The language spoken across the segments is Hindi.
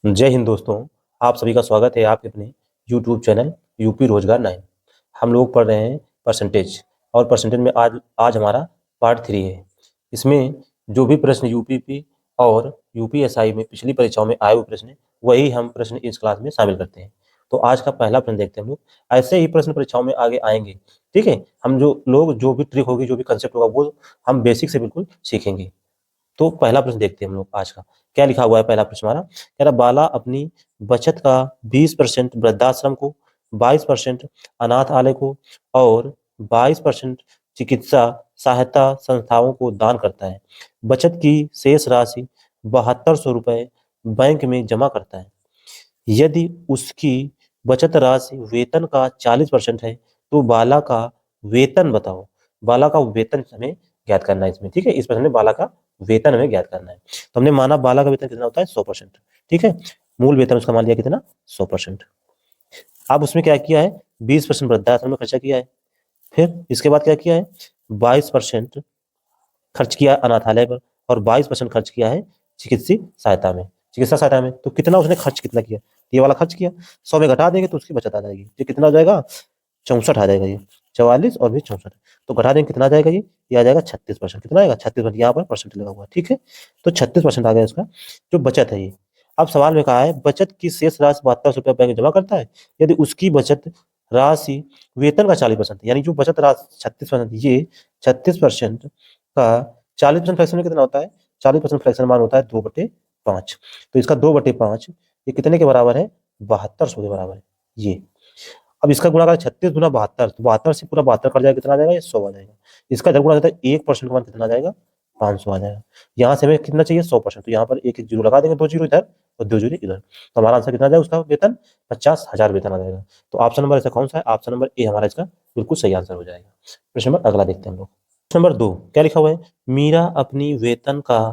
जय हिंद दोस्तों। आप सभी का स्वागत है आपके अपने यूट्यूब चैनल यूपी रोजगार 9। हम लोग पढ़ रहे हैं परसेंटेज, और परसेंटेज में आज आज हमारा पार्ट 3 है। इसमें जो भी प्रश्न यूपीपी और यूपीएसआई में पिछली परीक्षाओं में आए हुए प्रश्न, वही हम प्रश्न इस क्लास में शामिल करते हैं। तो आज का पहला प्रश्न देखते हैं हम लोग। ऐसे ही प्रश्न परीक्षाओं में आगे आएंगे, ठीक है। हम जो लोग जो भी ट्रिक होगी, जो भी कंसेप्ट होगा, वो हम बेसिक से बिल्कुल सीखेंगे। तो पहला प्रश्न देखते हैं हम लोग आज का। क्या लिखा हुआ है पहला प्रश्न हमारा? कह रहा बाला अपनी बचत का 20% वृद्धाश्रम को, 22% अनाथालय को और 22% चिकित्सा सहायता संस्थाओं को दान करता है। बचत की शेष राशि 7200 रुपये बैंक में जमा करता है। यदि उसकी बचत राशि वेतन का 40% है तो बाला का वेतन बताओ। बाला का वेतन हमें ज्ञात करना है इसमें, ठीक है। इस प्रश्न में बाला का वेतन हमें ज्ञात करना है। तो हमने माना बाला का वेतन कितना होता है? 100%, ठीक है। मूल वेतन उसका मान लिया कितना? 100%। अब उसमें क्या किया है? 20% वृद्धाश्रम में खर्चा किया है। फिर इसके बाद क्या किया है? 22% खर्च किया अनाथालय पर और 22% खर्च किया है चिकित्सा सहायता में। तो कितना उसने खर्च कितना किया? ये वाला खर्च किया, 100 में घटा देंगे तो उसकी बचत आ जाएगी। ये कितना हो जाएगा? 64 आ जाएगा। ये 44 और भी 64, तो घटा देंगे कितना आ जाएगा? ये आ जाएगा 36%। कितना आएगा? 36%। यहाँ पर परसेंट लगा हुआ, ठीक है। तो 36% आ गया इसका जो बचत है ये। अब सवाल में कहा है बचत की शेष राशि 7200 रुपया बैंक में जमा करता है। यदि उसकी बचत राशि वेतन का 40%, यानी जो बचत राशि 36%, ये 36% का 40% फ्रैक्शन में कितना होता है? 40% फ्रैक्शन मान होता है 2/5। तो इसका 2/5 ये कितने के बराबर है? 7200 के बराबर है ये। अब इसका गुणा करें 36 गुना 72, तो 72 से पूरा 72 कट जाएगा, कितना आ जाएगा? ये 100 आ जाएगा। इसका जब गुणा करता है 1% का मान कितना आ जाएगा? 500 आ जाएगा। यहाँ से हमें कितना चाहिए? 100%। तो यहाँ पर एक एक जीरो लगा देंगे, 2 जीरो इधर और 2 जीरो इधर, तो हमारा आंसर कितना आ जाएगा? उसका वेतन 50,000 वेतन आ जाएगा। तो ऑप्शन नंबर ऐसा कौन सा है? ऑप्शन नंबर ए हमारा इसका बिल्कुल सही आंसर हो जाएगा। प्रश्न नंबर अगला देखते हैं हम लोग। प्रश्न नंबर 2 क्या लिखा हुआ है? मीरा अपनी वेतन का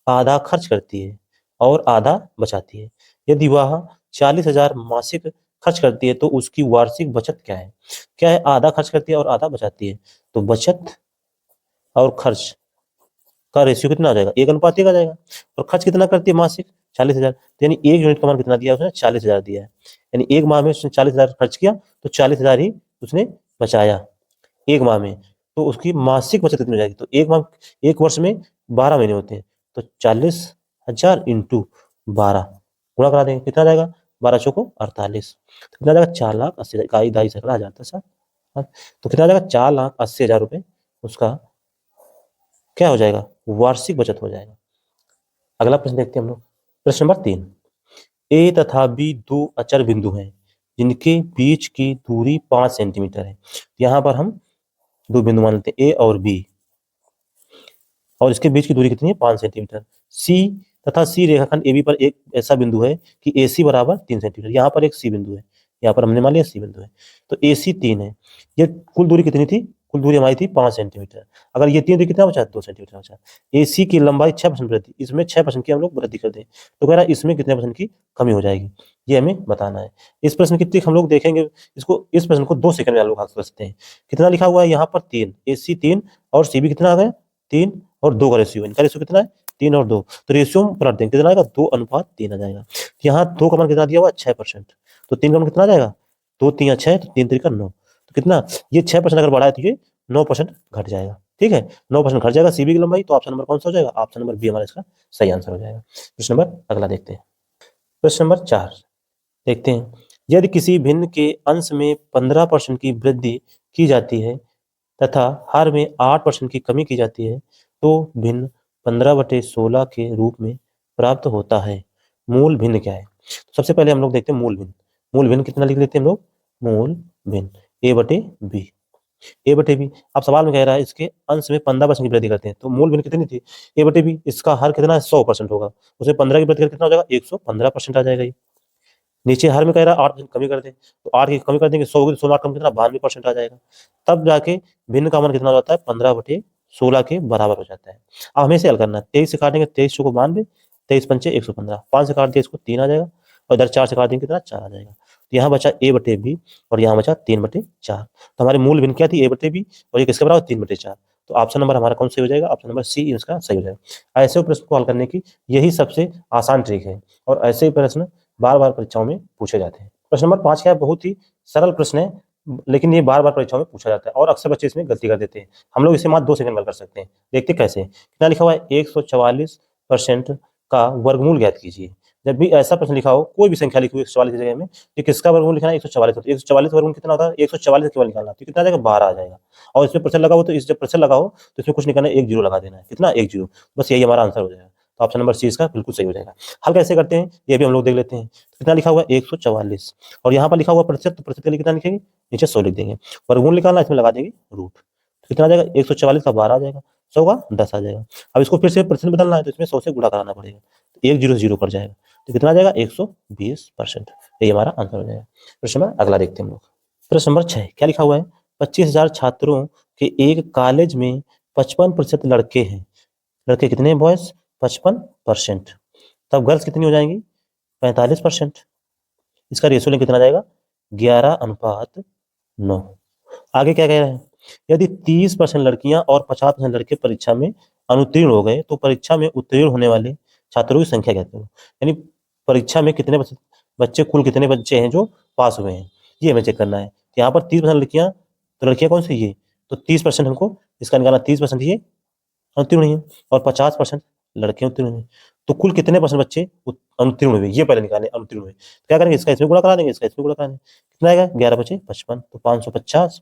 आधा खर्च करती है और आधा बचाती है। यदि वह 40,000 मासिक खर्च करती है तो उसकी वार्षिक बचत क्या है? क्या है? आधा खर्च करती है और आधा बचाती है। तो बचत और खर्च का रेशियो कितना आ जाएगा? 1:1 आ जाएगा। और खर्च कितना करती है मासिक? 40,000। तो यानी 1 यूनिट का मान कितना दिया उसने? 40,000 दिया है। यानी एक माह में उसने 40,000 खर्च किया तो 40,000 ही उसने बचाया एक माह में। तो उसकी मासिक बचत कितनी हो जाएगी? तो एक वर्ष में 12 महीने होते हैं, तो 40,000 इंटू 12 गुणा करा देंगे, कितना जाएगा? 12 चौको 48। तो कितना जाएगा? 4,80,000। इकाई, दहाई, सैकड़ा, हजार, दशा, तो कितना जाएगा? 4,80,000 रुपये उसका क्या हो जाएगा? वार्षिक बचत हो जाएगा। अगला प्रश्न देखते हैं हम लोग। प्रश्न नंबर 3। ए तथा बी दो अचर बिंदु हैं जिनके बीच की दूरी 5 सेंटीमीटर है। यहाँ पर हम दो बिंदु मान लेते हैं, ए और बी, और इसके बीच की दूरी कितनी है? 5 सेंटीमीटर। सी तथा सी रेखाखंड ए बी पर एक ऐसा बिंदु है कि ए सी बराबर 3 सेंटीमीटर। यहाँ पर एक सी बिंदु है, यहाँ पर हमने मान लिया सी बिंदु है। तो ए सी 3 है। ये कुल दूरी कितनी थी? कुल दूरी हमारी थी 5 सेंटीमीटर। अगर ये 3 तो कितना बचा? 2 सेंटीमीटर बचा। ए सी की लंबाई 6% वृद्धि, इसमें 6% की हम लोग वृद्धि कर दें तो कह रहा है इसमें कितने परसेंट की कमी हो जाएगी, ये हमें बताना है। इस प्रश्न की ट्रिक हम लोग देखेंगे। इस प्रश्न को 2 सेकंड में हम लोग कर सकते हैं। कितना लिखा हुआ है यहाँ पर? 3। ए सी 3 और सी बी कितना आ गया? 3 और 2 का रेशियो। इनका रेशियो कितना है? 3 और 2। तो रेशियो में पलट देंगे, कितना आएगा? 2:3 आ जाएगा। यहाँ 2 का मान कितना दिया हुआ है? 6%। तो 3 का मान कितना आ जाएगा? 2 3 6, तो 3 3 9। तो कितना? ये 6% अगर बढ़ा है तो ये 9% घट जाएगा, ठीक है। 9% घट जाएगा सीबी की लंबाई। तो ऑप्शन नंबर कौन सा हो जाएगा? ऑप्शन नंबर बी हमारा इसका सही आंसर हो जाएगा। प्रश्न नंबर अगला देखते हैं। प्रश्न नंबर 4 देखते हैं। यदि किसी भिन्न के अंश में 15% की वृद्धि की जाती है तथा हर में 8% की कमी की जाती है तो भिन्न 15/16 के रूप में प्राप्त होता है। मूल भिन्न क्या है? तो सबसे पहले हम लोग देखते हैं मूल भिन्न। मूल भिन्न कितना लिख लेते हैं हम लोग? मूल भिन्न A/B। A/B। अब सवाल में कह रहा है इसके अंश में 15% की वृद्धि करते हैं, तो मूल भिन्न कितनी थी? A/B। इसका हर कितना है? 100% होगा। उसमें 15 की वृद्धि करके कितना हो जाएगा? 115% आ जाएगा ये। नीचे हर में कह रहा है 8% कमी कर दें, तो 8 की कमी कर देंगे, 100 होगी तो 16 कम कितना? 92% आ जाएगा। तब जाके भिन्न का मान कितना हो जाता है? 15/16 के बराबर हो जाता है। अब हमें इसे हल करना है। 23 से काटेंगे, 23 चौको 92, 23 पंचे 115, 5 से काट दिया इसको 3 आ जाएगा, और इधर 4 से काट देंगे कितना? 4 आ जाएगा। तो यहाँ बचा A/B और यहाँ बचा 3/4। तो हमारे मूल भिन्न क्या थी? A/B, और ये किसके बराबर? 3/4। तो ऑप्शन नंबर हमारा कौन सही हो जाएगा, ऑप्शन नंबर सी इसका सही हो जाएगा। ऐसे प्रश्न को हल करने की यही सबसे आसान ट्रिक है और ऐसे ही प्रश्न बार बार परीक्षाओं में पूछे जाते हैं। प्रश्न नंबर 5 क्या है, बहुत ही सरल प्रश्न है, लेकिन ये बार बार परीक्षाओं में पूछा जाता है और अक्सर बच्चे इसमें गलती कर देते हैं। हम लोग इसे मात्र 2 सेकंड में हल कर सकते हैं। देखते कैसे, कितना लिखा हुआ है, 144% का वर्गमूल ज्ञात कीजिए। जब भी ऐसा प्रश्न लिखा हो, कोई भी संख्या लिखी हुई 144 की जगह में, ये किसका वर्गमूल लिखना है, 144 होता है। 144 वर्गमूल कितना होता है, 144 केवल निकालना, तो कितना आ जाएगा, 12 आ जाएगा। और इसमें % लगा हो तो जब % लगा हो तो इसमें कुछ नहीं करना है, 1 जीरो लगा देना है। कितना, 1 जीरो, बस यही हमारा आंसर हो जाएगा। तो ऑप्शन नंबर सी इसका बिल्कुल सही हो जाएगा। हल कैसे करते हैं ये भी हम लोग देख लेते हैं। कितना लिखा हुआ है, 144, और यहाँ पर लिखा हुआ प्रतिशत, तो प्रतिशत के लिए कितना लिखेंगे, नीचे 100 लिख देंगे। वर्गमूल निकालना, इसमें लगा देंगे रूट, तो कितना आ जाएगा, 144 का 12 आ जाएगा, 100 का 10 आ जाएगा। अब इसको फिर से प्रतिशत बदलना है तो इसमें 100 से गुणा कराना पड़ेगा, तो 1 जीरो से जीरो कट जाएगा, तो कितना आ जाएगा, 120%। यही हमारा आंसर हो जाएगा। प्रश्न नंबर अगला देखते हैं हम लोग। प्रश्न नंबर 6 क्या लिखा हुआ है, 25,000 छात्रों के एक कॉलेज में 55% लड़के हैं। लड़के कितने हैं, बॉयज 55%, तब गर्ल्स कितनी हो जाएंगी, 45%। इसका रेशियो कितना आ जाएगा, 11:9। आगे क्या कह रहे हैं, यदि 30% लड़कियां और 50% लड़के परीक्षा में अनुत्तीर्ण हो गए तो परीक्षा में उत्तीर्ण होने वाले छात्रों की संख्या क्या है। यानी परीक्षा में कितने बच्चे, कुल कितने बच्चे हैं जो पास हुए हैं, ये हमें चेक करना है। यहाँ पर 30% लड़कियां, तो लड़कियां कौन सी, ये तो 30% हमको इसका निकालना, 30% ये अनुत्तीर्ण हुई है और 50% लड़के उत्तीर्ण हुए, तो कुल कितने % बच्चे अनुत्तीर्ण हुए, ये पहले निकालें अनुत्तीर्ण हुए। क्या करेंगे, इसका इसमें गुणा करा देंगे, इसका इसमें गुणा करा देंगे, कितना आएगा, 11 बचे 55, तो 550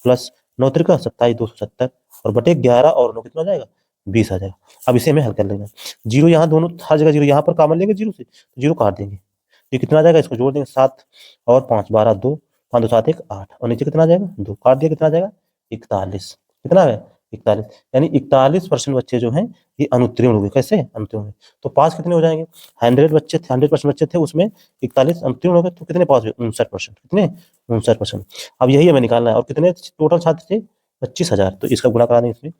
प्लस 9 त्रिका 27, 270 और बटे 11 और 9 कितना आ जाएगा, 20 आ जाएगा। अब इसे हमें हल कर लेंगे, जीरो यहाँ दोनों हर जगह जीरो, यहाँ पर कॉमन लेंगे जीरो से, तो जीरो काट देंगे, ये कितना आ जाएगा, इसको जोड़ देंगे 7 और 5 12 2 5 2 7 1 8 और नीचे कितना आ जाएगा, 2 काट दिया, कितना आ जाएगा 41, कितना है 41, यानी 41% बच्चे जो हैं ये अनुत्तीर्ण हुए। कैसे अनुत्तीर्ण हुए, तो पास कितने हो जाएंगे, 100% बच्चे थे उसमें 41 अनुत्तीर्ण हो गए, तो कितने पास हुए, 59%। कितने, 59%। अब यही हमें निकालना है, और कितने टोटल छात्र थे, 25,000, तो इसका गुणा करा देंगे इसमें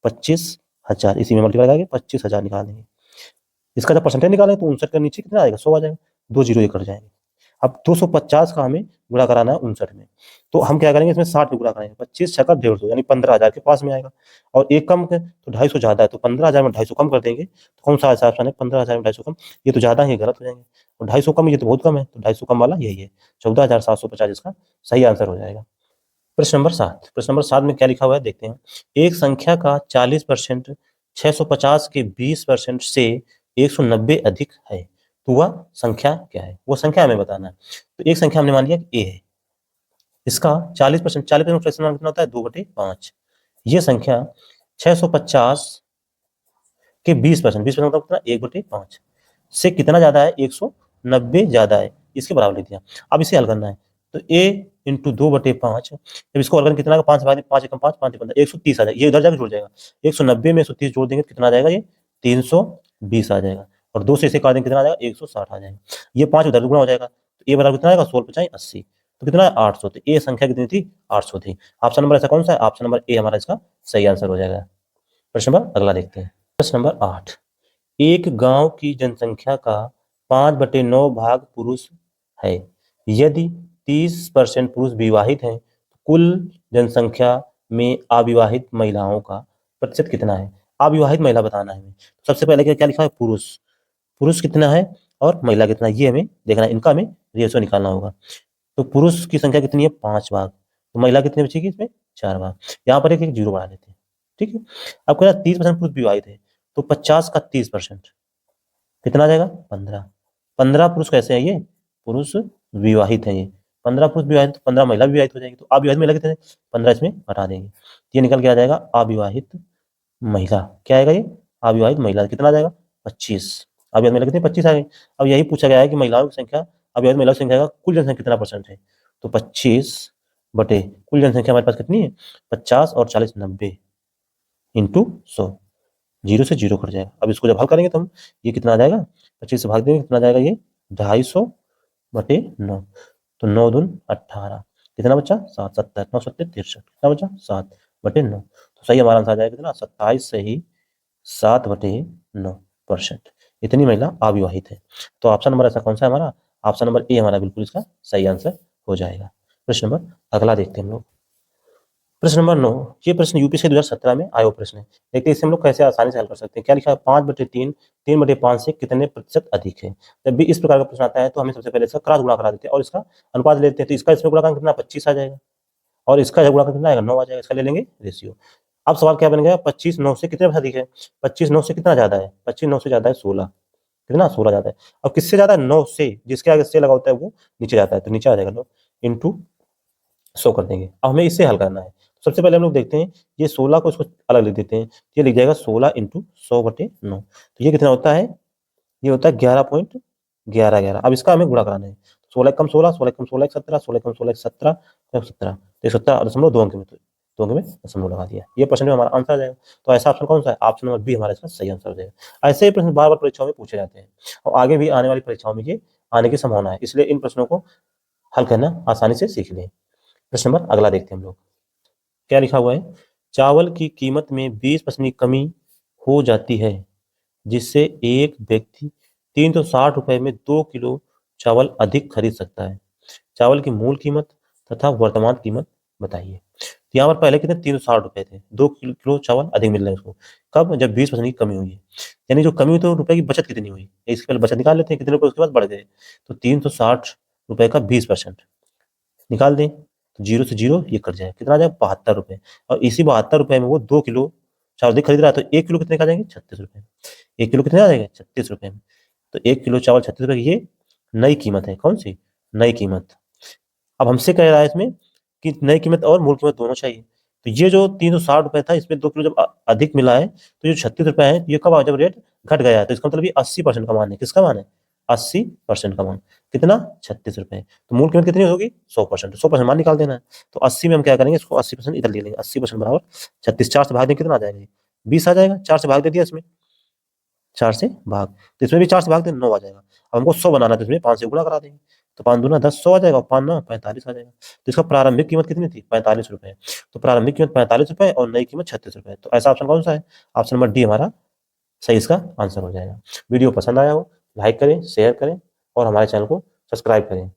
25,000, इसी में मल्टीप्लाई करके 25,000 निकाल देंगे। इसका जब परसेंटेज निकालें तो 59 के नीचे कितना आएगा, 100 आ जाएगा, 2 जीरो ये कट जाएंगे। अब 250 का हमें गुणा कराना है 59 में, तो हम क्या करेंगे, इसमें 60 में गुणा करेंगे, 25 छक्का 150, यानी 15,000 के पास में आएगा। और एक कम है तो 250 ज्यादा है, तो 15,000 में 250 कम कर देंगे, तो कौन सा हिसाब से 15,000 में 250 कम, ये तो ज्यादा है, गलत हो जाएंगे, और 250 कम ये तो बहुत कम है, तो 250 कम वाला यही है, 14,750 इसका सही आंसर हो जाएगा। प्रश्न नंबर 7, प्रश्न नंबर 7 में क्या लिखा हुआ है देखते हैं। एक संख्या का 40% 650 के 20% से 190 अधिक है, तो वह संख्या क्या है, वो संख्या हमें बताना है। तो एक संख्या हमने मान लिया ए है, इसका 40% 40% फ्रैक्शन कितना होता है, 2/5। ये संख्या 650 के 20% 20% मतलब कितना, 1/5 से कितना ज्यादा है, 190 ज्यादा है, इसके बराबर लिख दिया। अब इसे हल करना है, तो a इंटू 2/5, जब इसको हल करेंगे कितना, 5 5 एकम 5 5 15 130 आ जाएगा, ये उधर जाकर जुड़ जाएगा, 190 में 130 जोड़ देंगे कितना आ जाएगा, ये 320 आ जाएगा, और 2 से इसे काट देंगे कितना आ जाएगा, 160 आ जाएगा। ये 5 उधर गुणा हो जाएगा, तो ए बराबर कितना आएगा, 16 5 80, तो कितना है 800, तो ए संख्या कितनी थी, 800 थी। ऑप्शन नंबर ऐसा कौन सा है, ऑप्शन नंबर ए हमारा इसका सही आंसर हो जाएगा। प्रश्न नंबर अगला देखते हैं। प्रश्न नंबर 8, एक गांव की जनसंख्या का 5/9 भाग पुरुष है, यदि 30% पुरुष विवाहित हैं तो कुल जनसंख्या में अविवाहित महिलाओं का प्रतिशत कितना है। अविवाहित महिला बताना है हमें, सबसे पहले क्या लिखा है, पुरुष, पुरुष कितना है और महिला कितना है, ये हमें देखना है, इनका हमें रेशियो निकालना होगा। तो पुरुष की संख्या कितनी है, 5 भाग, तो महिला कितनी बचेगी इसमें, 4 भाग। यहाँ पर एक जीरो बढ़ा देते हैं, ठीक है। अब कह रहा 30% पुरुष विवाहित है, तो 50 का 30% कितना आ जाएगा, 15। 15 पुरुष कैसे हैं, ये पुरुष विवाहित हैं, ये 15 पुरुष विवाहित, तो 15 महिला विवाहित हो जाएगी, तो अविवाहित महिला कितने, 15 इसमें हटा देंगे, ये निकल के आ जाएगा अविवाहित महिला, क्या आएगा ये, अविवाहित महिला कितना आ जाएगा, 25। अविवाहित महिला कितनी, 25 आ गई। अब यही पूछा गया है कि महिलाओं की संख्या, अविवाहित महिलाओं की संख्या का कुल जनसंख्या कितना % है, तो 25 बटे कुल जनसंख्या हमारे पास कितनी है, 50 और 40 90 इंटू 100, जीरो से जीरो कट जाएगा। अब इसको जब हल करेंगे तो हम, ये कितना आ जाएगा, 25 से भाग देंगे कितना आ जाएगा, ये 250/9, तो 9 दून 18, कितना बचा 7 70 9 7 63, कितना बचा 7/9, तो सही हमारा आंसर आ जाएगा कितना, 27 से ही 7/9%। इतनी महिला अविवाहित है। तो ऑप्शन नंबर ऐसा कौन सा है हमारा, ऑप्शन नंबर ए हमारा बिल्कुल इसका सही आंसर हो जाएगा। प्रश्न नंबर अगला देखते हैं हम लोग। प्रश्न नंबर 9, ये प्रश्न यूपीएससी 2017 में आया हुआ प्रश्न है। देखते हैं इसे हम लोग कैसे आसानी से हल कर सकते हैं। क्या लिखा है, 5/3 3/5 से कितने प्रतिशत अधिक है। जब भी इस प्रकार का प्रश्न आता है तो हमें सबसे पहले इसका क्रॉस गुणा करा देते हैं और इसका अनुपात ले लेते हैं। तो इसका इसमें गुणा कितना, 25 आ जाएगा, और इसका जब गुणा कितना आएगा, 9 आ जाएगा। इसका ले लेंगे रेशियो। अब सवाल क्या बन गया, 25 9 से कितने अधिक है। 25 9 से कितना ज्यादा है, 25 9 से ज्यादा है 16। कितना, 16 ज्यादा है। अब किससे ज्यादा है, 9 से। जिसके आगे से लगा होता है वो नीचे जाता है, तो नीचे आ जाएगा 9 इंटू 100 कर देंगे। अब हमें इससे हल करना है। सबसे पहले हम लोग देखते हैं, ये 16 को इसको अलग लिख देते हैं। ये लिख जाएगा 16 इंटू 100/9। तो ये कितना होता है, ये होता है 11.1111। अब इसका हमें गुणा कराना है। 16 कम 16, 16 कम 16 17, 16 कम 16 17, 17, तो 17.2 अंक में, तो 2 अंक में दशमलव लगा दिया। ये प्रश्न में हमारा आंसर आ जाएगा। तो ऐसा ऑप्शन कौन सा है, ऑप्शन नंबर बी हमारा इसका सही आंसर हो जाएगा। ऐसे ही प्रश्न बार बार परीक्षाओं में पूछे जाते हैं और आगे भी आने वाली परीक्षाओं में ये आने की संभावना है, इसलिए इन प्रश्नों को हल करना आसानी से सीख लें। प्रश्न नंबर अगला देखते हैं हम लोग। क्या लिखा हुआ है, चावल की कीमत में 20% की कमी हो जाती है, जिससे एक व्यक्ति 360 रुपए में 2 किलो चावल अधिक खरीद सकता है। चावल की मूल कीमत तथा वर्तमान कीमत बताइए। तो यहाँ पर पहले कितने, 360 रुपए थे, 2 किलो चावल अधिक मिल रहे हैं उसको। कब, जब 20% की कमी हुई है। यानी जो कमी हुई तो रुपए की बचत कितनी हुई, इसके पहले बचत निकाल लेते हैं, कितने रुपए उसके बाद बढ़ गए। तो 360 रुपए का 20% निकाल दें, तो जीरो से जीरो ये कट जाए, कितना आ जाएगा, 72 रुपए। और इसी 72 रुपए में वो 2 किलो चावल अधिक खरीद रहा है, तो 1 किलो कितने का आ जाएंगे, 36 रुपए। 1 किलो कितने आ जाएंगे, 36 रुपए में। तो 1 किलो चावल 36 रुपए की ये नई कीमत है। कौन सी नई कीमत। अब हमसे कह रहा है इसमें कि नई कीमत और मूल कीमत दोनों चाहिए। तो ये जो 360 रुपए था, इसमें 2 किलो जब अधिक मिला है, तो जो 36 रुपए है, ये कब जब रेट घट गया है, तो इसका मतलब ये 80% का मान है। किसका मान है, 80% का मान। कितना, 36 रुपए। तो मूल कीमत कितनी होगी, 100%। 100% मान निकाल देना है। तो 80 में हम क्या करेंगे, इसको 80% इधर ले लेंगे। 80% बराबर 36, 4 से भाग देंगे, कितना आ जाएगा, 20 आ जाएगा। 4 से भाग दे दिया इसमें, 4 से भाग, तो इसमें भी 4 से भाग दे 9 आ जाएगा। अब हमको 100 बनाना है, तो इसमें 5 से गुणा करा देंगे। तो 5 दूना 10, 100 आ जाएगा, और 5 9 45 आ जाएगा। तो इसका प्रारंभिक कीमत कितनी थी, 45 रुपए। तो प्रारंभिक कीमत 45 रुपए और नई कीमत 36 रुपए। तो ऐसा ऑप्शन कौन सा है, ऑप्शन नंबर डी हमारा सही इसका आंसर हो जाएगा। वीडियो पसंद आया हो, लाइक करें, शेयर करें और हमारे चैनल को सब्सक्राइब करें।